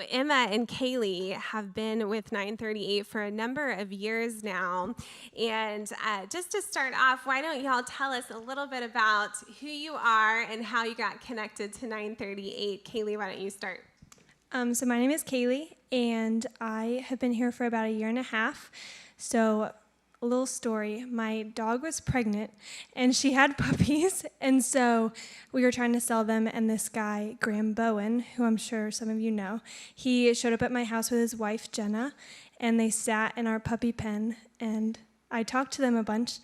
Emma and Caele have been with 938 for a number of years now. And just to start off, why don't y'all tell us a little bit about who you are and how you got connected to 938? Caele, why don't you start? So my name is Caele, and I have been here for about a year and a half. So a little story, my dog was pregnant, and she had puppies, and so we were trying to sell them, and this guy, Graham Bowen, who I'm sure some of you know, he showed up at my house with his wife, Jenna, and they sat in our puppy pen, and I talked to them a bunch,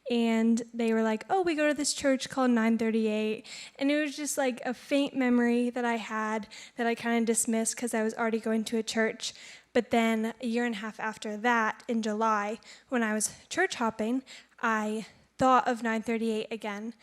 and they were like, oh, we go to this church called 938, and it was just like a faint memory that I had that I kind of dismissed because I was already going to a church. But then a year and a half after that, in July, when I was church hopping, I thought of 938 again,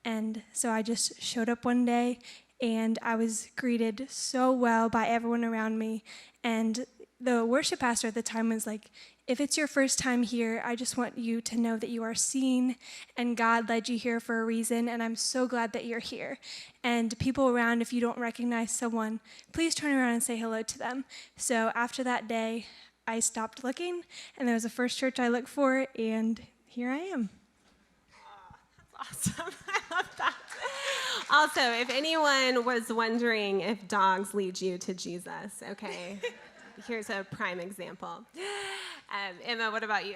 and so I just showed up one day, and I was greeted so well by everyone around me, and the worship pastor at the time was like, if it's your first time here, I just want you to know that you are seen and God led you here for a reason, and I'm so glad that you're here. And people around, if you don't recognize someone, please turn around and say hello to them. So after that day, I stopped looking, and there was the first church I looked for, and here I am. Oh, that's awesome. I love that. Also, if anyone was wondering if dogs lead you to Jesus, okay, here's a prime example. Emma, what about you?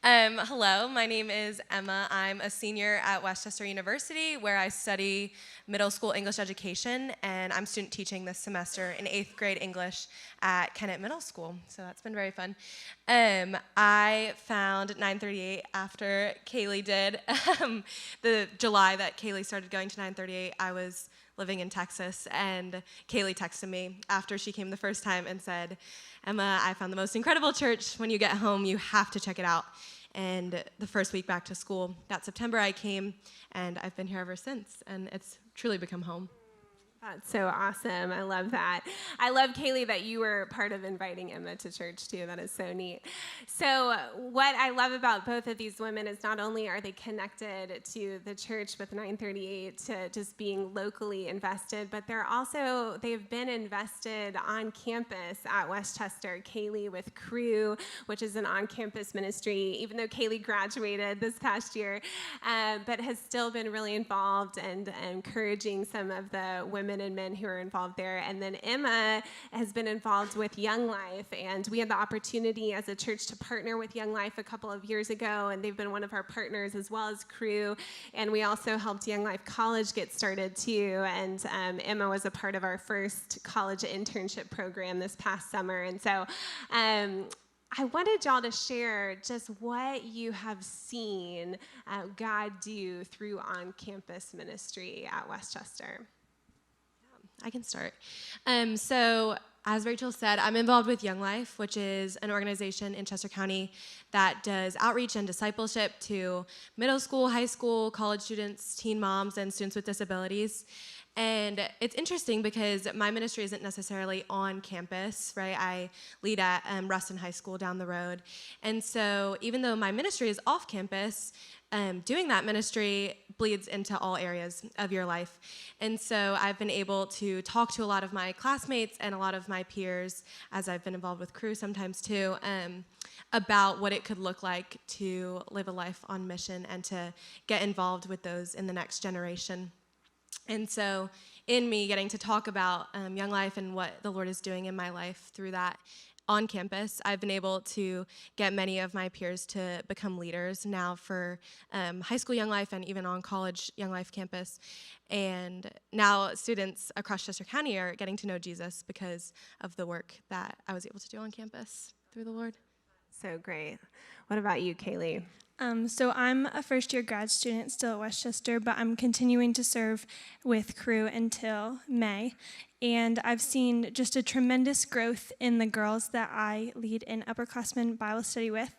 Hello, my name is Emma. I'm a senior at Westchester University, where I study middle school English education, and I'm student teaching this semester in 8th grade English at Kennett Middle School, so that's been very fun. I found 938 after Caele did. The July that Caele started going to 938, I was living in Texas, and Caele texted me after she came the first time and said, Emma, I found the most incredible church. When you get home, you have to check it out. And the first week back to school, that September, I came, and I've been here ever since, and it's truly become home. That's so awesome. I love that. I love, Caele, that you were part of inviting Emma to church, too. That is so neat. So what I love about both of these women is not only are they connected to the church with 938 to just being locally invested, but they've been invested on campus at Westchester. Caele with Crew, which is an on-campus ministry, even though Caele graduated this past year, but has still been really involved and encouraging some of the women and men who are involved there. And then Emma has been involved with Young Life, and we had the opportunity as a church to partner with Young Life a couple of years ago, and they've been one of our partners as well as Crew. And we also helped Young Life College get started too, and Emma was a part of our first college internship program this past summer. And so I wanted y'all to share just what you have seen God do through on-campus ministry at Westchester. I can start. So as Rachel said, I'm involved with Young Life, which is an organization in Chester County that does outreach and discipleship to middle school, high school, college students, teen moms, and students with disabilities. And it's interesting because my ministry isn't necessarily on campus, right? I lead at Ruston High School down the road. And so even though my ministry is off campus, doing that ministry bleeds into all areas of your life. And so I've been able to talk to a lot of my classmates and a lot of my peers, as I've been involved with Crew sometimes too, about what it could look like to live a life on mission and to get involved with those in the next generation. And so in me getting to talk about Young Life and what the Lord is doing in my life through that on campus, I've been able to get many of my peers to become leaders now for high school Young Life and even on college Young Life campus. And now students across Chester County are getting to know Jesus because of the work that I was able to do on campus through the Lord. So great. What about you, Caele? So I'm a first-year grad student still at Westchester, but I'm continuing to serve with Crew until May. And I've seen just a tremendous growth in the girls that I lead an upperclassmen Bible study with.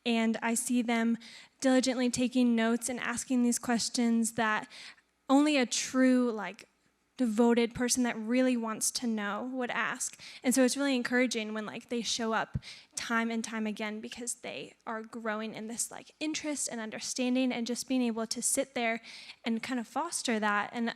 And I see them diligently taking notes and asking these questions that only a true, devoted person that really wants to know would ask. And so it's really encouraging when they show up time and time again because they are growing in this interest and understanding and just being able to sit there and kind of foster that. And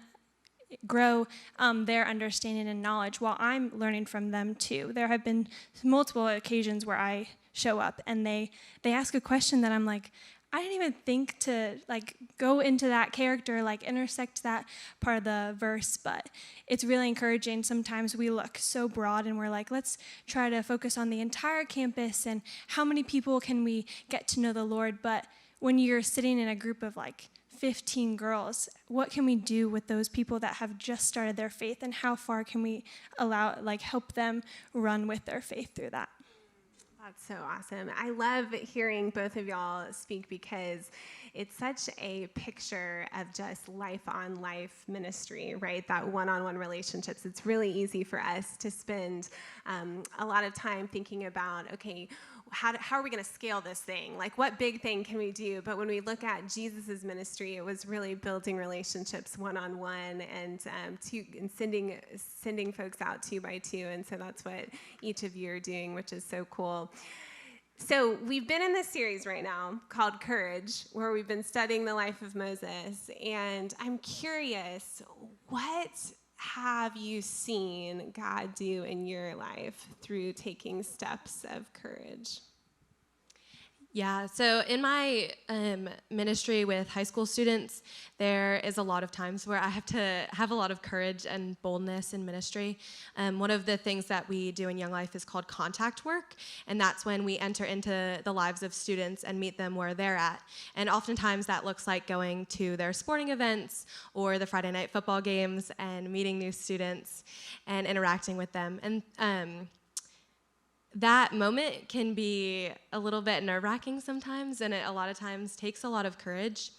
grow their understanding and knowledge while I'm learning from them too. There have been multiple occasions where I show up and they ask a question that I'm like, I didn't even think to like go into that character, like intersect that part of the verse, but it's really encouraging. Sometimes we look so broad and we're like, let's try to focus on the entire campus and how many people can we get to know the Lord. But when you're sitting in a group of like 15 girls, what can we do with those people that have just started their faith, and how far can we help them run with their faith through that? That's so awesome. I love hearing both of y'all speak because it's such a picture of just life-on-life ministry, right? That one-on-one relationships. It's really easy for us to spend a lot of time thinking about, okay, how are we going to scale this thing? Like, what big thing can we do? But when we look at Jesus' ministry, it was really building relationships one-on-one and sending folks out 2 by 2. And so that's what each of you are doing, which is so cool. So we've been in this series right now called Courage, where we've been studying the life of Moses. And I'm curious, what have you seen God do in your life through taking steps of courage? Yeah, so in my ministry with high school students, there is a lot of times where I have to have a lot of courage and boldness in ministry. One of the things that we do in Young Life is called contact work, and that's when we enter into the lives of students and meet them where they're at. And oftentimes that looks like going to their sporting events or the Friday night football games and meeting new students and interacting with them. And that moment can be a little bit nerve-wracking sometimes, and it a lot of times takes a lot of courage.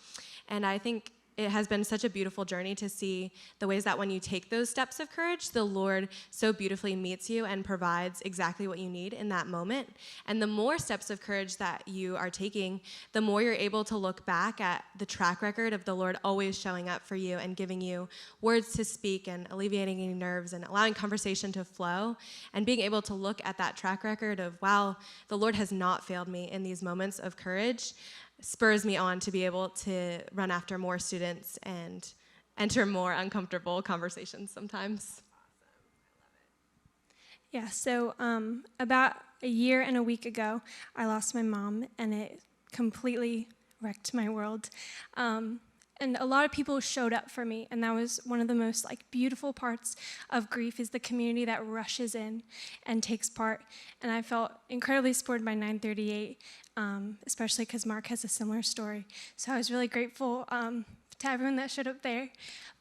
And I think it has been such a beautiful journey to see the ways that when you take those steps of courage, the Lord so beautifully meets you and provides exactly what you need in that moment. And the more steps of courage that you are taking, the more you're able to look back at the track record of the Lord always showing up for you and giving you words to speak and alleviating any nerves and allowing conversation to flow, and being able to look at that track record of, wow, the Lord has not failed me in these moments of courage, spurs me on to be able to run after more students and enter more uncomfortable conversations sometimes. Yeah, so about a year and a week ago, I lost my mom, and it completely wrecked my world. And a lot of people showed up for me, and that was one of the most beautiful parts of grief, is the community that rushes in and takes part. And I felt incredibly supported by 938, especially because Mark has a similar story. So I was really grateful to everyone that showed up there.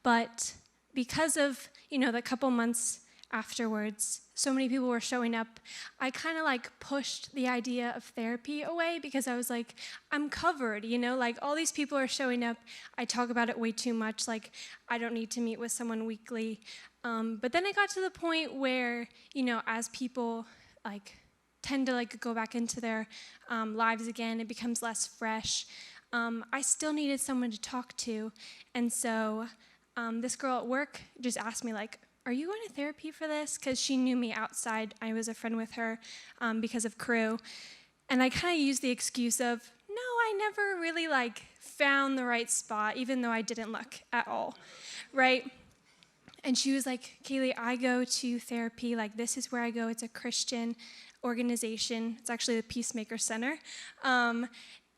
But because of the couple months afterwards, so many people were showing up, I kind of pushed the idea of therapy away, because I was like, I'm covered, all these people are showing up. I talk about it way too much, I don't need to meet with someone weekly. But then it got to the point where, as people tend to go back into their lives again, it becomes less fresh. I still needed someone to talk to. And so this girl at work just asked me, are you going to therapy for this? Because she knew me outside. I was a friend with her because of crew. And I kind of used the excuse of, no, I never really found the right spot, even though I didn't look at all, right? And she was like, Caele, I go to therapy. This is where I go. It's a Christian organization. It's actually the Peacemaker Center.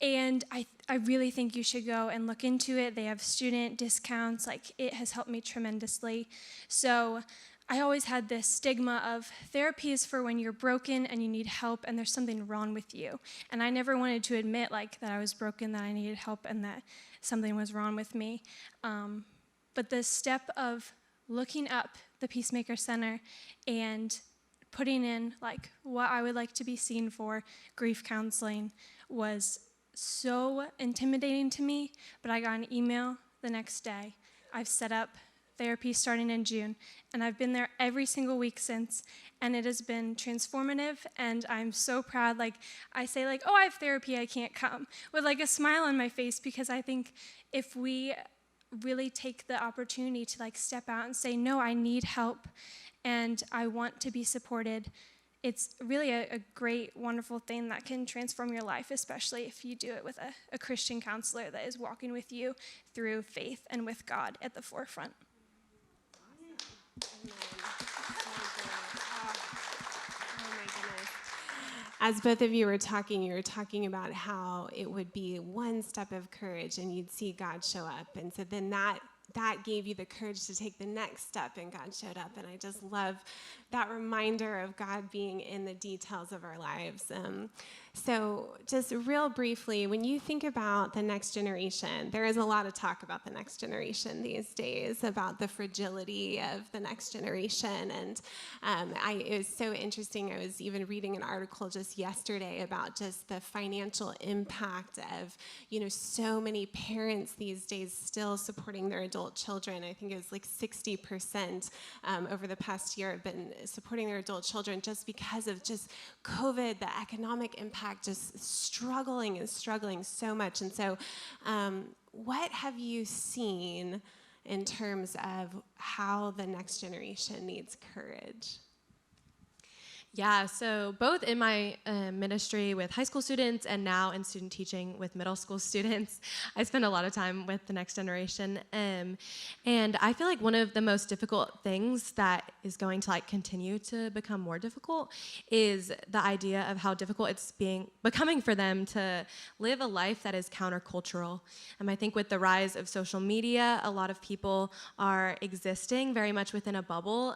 And I really think you should go and look into it. They have student discounts. It has helped me tremendously. So I always had this stigma of therapy is for when you're broken and you need help and there's something wrong with you. And I never wanted to admit that I was broken, that I needed help, and that something was wrong with me. But the step of looking up the Peacemaker Center and putting in what I would like to be seen for grief counseling was so intimidating to me, but I got an email the next day. I've set up therapy starting in June, and I've been there every single week since, and it has been transformative, and I'm so proud. I say oh, I have therapy, I can't come, with a smile on my face, because I think if we really take the opportunity to step out and say, no, I need help, and I want to be supported, it's really a great, wonderful thing that can transform your life, especially if you do it with a Christian counselor that is walking with you through faith and with God at the forefront. Oh my goodness. As both of you were talking about how it would be one step of courage and you'd see God show up. And so then that gave you the courage to take the next step and God showed up. And I just love that reminder of God being in the details of our lives. So just real briefly, when you think about the next generation, there is a lot of talk about the next generation these days, about the fragility of the next generation. And it was so interesting. I was even reading an article just yesterday about just the financial impact of, so many parents these days still supporting their adult children. I think it was like 60% over the past year have been supporting their adult children just because of just COVID, the economic impact, just struggling so much. And so what have you seen in terms of how the next generation needs courage? Yeah, so both in my ministry with high school students and now in student teaching with middle school students, I spend a lot of time with the next generation. And I feel like one of the most difficult things that is going to continue to become more difficult is the idea of how difficult it's becoming for them to live a life that is countercultural. I think with the rise of social media, a lot of people are existing very much within a bubble.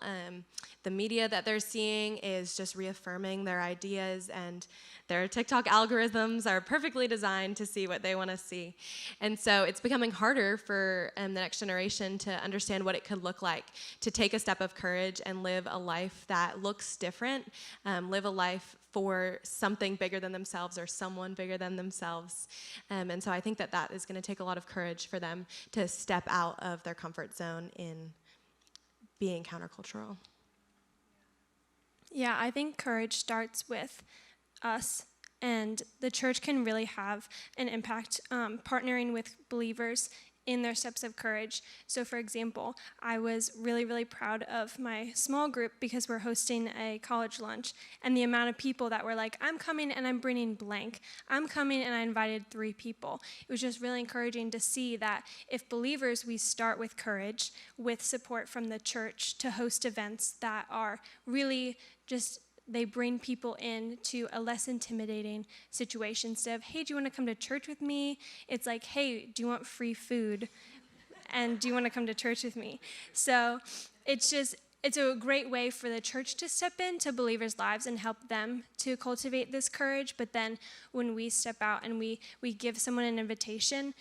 The media that they're seeing is just reaffirming their ideas, and their TikTok algorithms are perfectly designed to see what they want to see. And so it's becoming harder for the next generation to understand what it could look like to take a step of courage and live a life that looks different, live a life for something bigger than themselves or someone bigger than themselves. And so I think that is going to take a lot of courage for them to step out of their comfort zone in being countercultural. Yeah, I think courage starts with us, and the church can really have an impact partnering with believers in their steps of courage. So for example, I was really, really proud of my small group because we're hosting a college lunch, and the amount of people that were like, I'm coming and I'm bringing blank. I'm coming and I invited 3 people. It was just really encouraging to see that if believers, we start with courage, with support from the church to host events that are really just, they bring people in to a less intimidating situation. Instead of, hey, do you want to come to church with me? It's like, hey, do you want free food? And do you want to come to church with me? So it's a great way for the church to step into believers' lives and help them to cultivate this courage. But then when we step out and we give someone an invitation,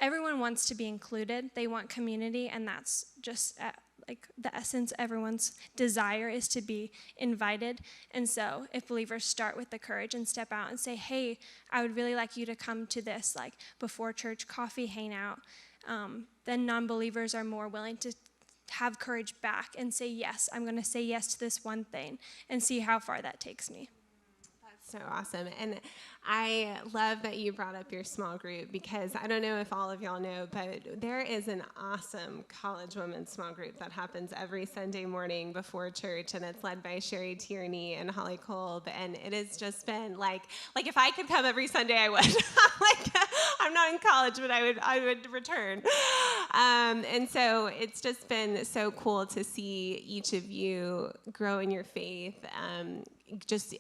everyone wants to be included. They want community, and that's just the essence. Everyone's desire is to be invited. And so if believers start with the courage and step out and say, hey, I would really like you to come to this before church coffee hangout, then non-believers are more willing to have courage back and say, yes, I'm going to say yes to this one thing and see how far that takes me. So awesome. And I love that you brought up your small group, because I don't know if all of y'all know, but there is an awesome college women's small group that happens every Sunday morning before church, and it's led by Sherry Tierney and Holly Kolb, and it has just been like if I could come every Sunday, I would. I'm not in college, but I would return. And so it's just been so cool to see each of you grow in your faith, just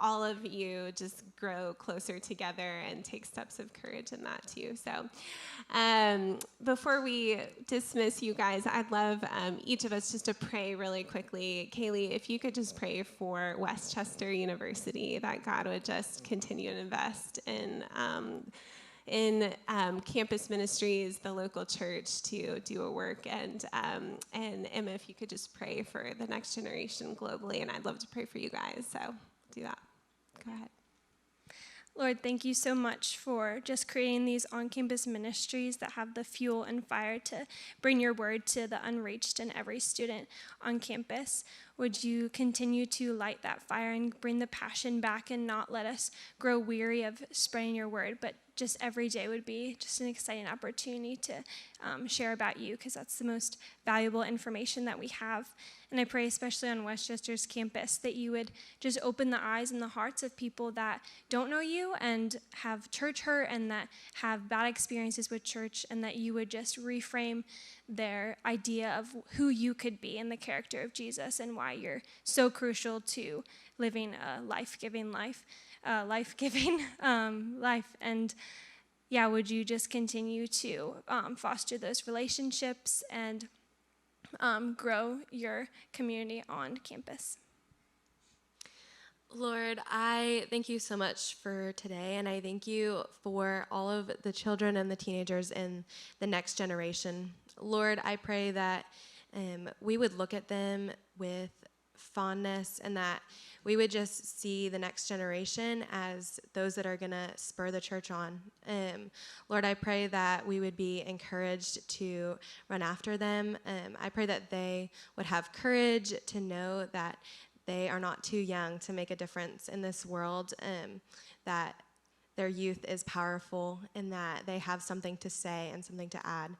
all of you just grow closer together and take steps of courage in that too. So before we dismiss you guys, I'd love each of us just to pray really quickly. Caele, if you could just pray for Westchester University, that God would just continue to invest in campus ministries, the local church, to do a work. And Emma, if you could just pray for the next generation globally, and I'd love to pray for you guys, so do that. Go ahead. Lord, thank you so much for just creating these on-campus ministries that have the fuel and fire to bring your word to the unreached and every student on campus. Would you continue to light that fire and bring the passion back and not let us grow weary of spreading your word, but just every day would be just an exciting opportunity to share about you, because that's the most valuable information that we have. And I pray especially on Westchester's campus that you would just open the eyes and the hearts of people that don't know you and have church hurt and that have bad experiences with church, and that you would just reframe their idea of who you could be in the character of Jesus and why you're so crucial to living a life-giving life. And yeah, would you just continue to foster those relationships and grow your community on campus? Lord, I thank you so much for today, and I thank you for all of the children and the teenagers in the next generation. Lord, I pray that we would look at them with fondness and that we would just see the next generation as those that are going to spur the church on. Lord, I pray that we would be encouraged to run after them. I pray that they would have courage to know that they are not too young to make a difference in this world, that their youth is powerful and that they have something to say and something to add.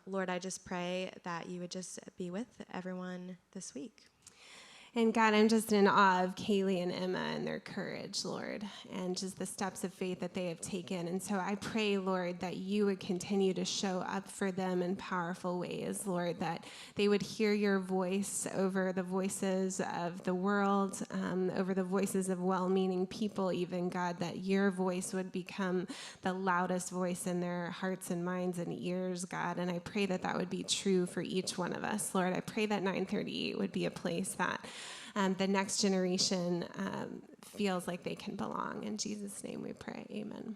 Lord, I just pray that you would just be with everyone this week. And God, I'm just in awe of Caele and Emma and their courage, Lord, and just the steps of faith that they have taken. And so I pray, Lord, that you would continue to show up for them in powerful ways, Lord, that they would hear your voice over the voices of the world, over the voices of well-meaning people, even, God, that your voice would become the loudest voice in their hearts and minds and ears, God. And I pray that that would be true for each one of us, Lord. I pray that 938 would be a place that the next generation feels like they can belong. In Jesus' name we pray, amen.